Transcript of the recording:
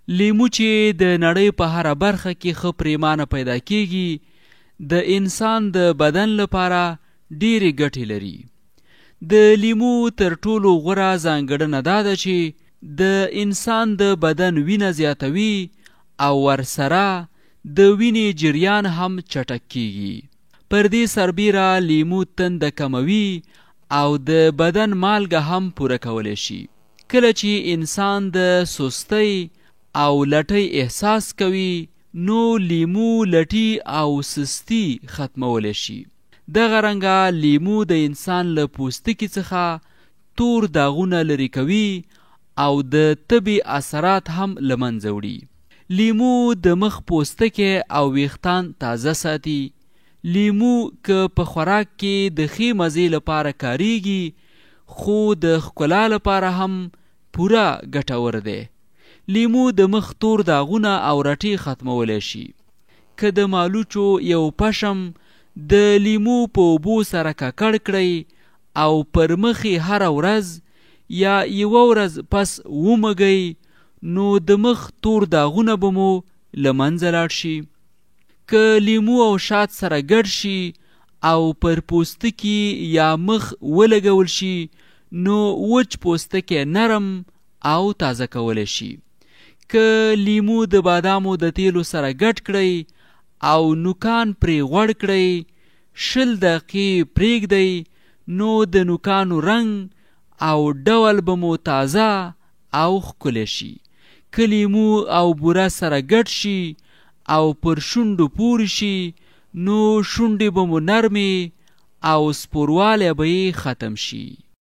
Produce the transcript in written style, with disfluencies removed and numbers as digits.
لیمو چې د نړۍ په هره برخه کې ښه پریمانه پیدا کیږي د انسان د بدن لپاره ډېرې ګټې لري. د لیمو تر ټولو غوره ځانګړنه دا ده چې د انسان د بدن وینه زیاتوي او ورسره د وینې جریان هم چټک کیږي. پر دې سربیره لیمو تنده کموي او د بدن مالګه هم پوره کولی شي. کله چې انسان د سستۍ او لټۍ احساس کوي نو لیمو لټي او سستی ختمولی شي. دغه رنګه لیمو د انسان له پوستکي څخه تور داغونه لرې کوي او د طبي اثرات هم له منځه وړي. لیمو د مخ پوستکی او ویښتان تازه ساتي. لیمو که په خوراک کې د ښې مزې لپاره کاریږي خو د ښکلا لپاره هم پوره ګټور دی. لیمو د مخ تور داغونه او رټې ختمولی شي. که د مالوچو یو پشم د لیمو په اوبو سره ککړ کړئ او پر مخې هره ورځ یا یوه ورځ پس ومږئ نو د مخ تور داغونه به مو له منځه لاړ شي. که لیمو او شات سره ګډ شي او پر پوستکي یا مخ ولګول شي نو وچ پوستکی نرم او تازه کولی شي. که لیمو د بادامو د تیلو سره ګډ کړئ او نوکان پرې غوړ کړئ 20 دقیقې پرېږدئ نو د نوکانو رنګ او ډول به مو تازه او ښکلی شي. که لیمو او بوره سره ګډ شي او پر شونډو پورې شي نو شونډې به مو نرمې او سپوروالی به یې ختم شي.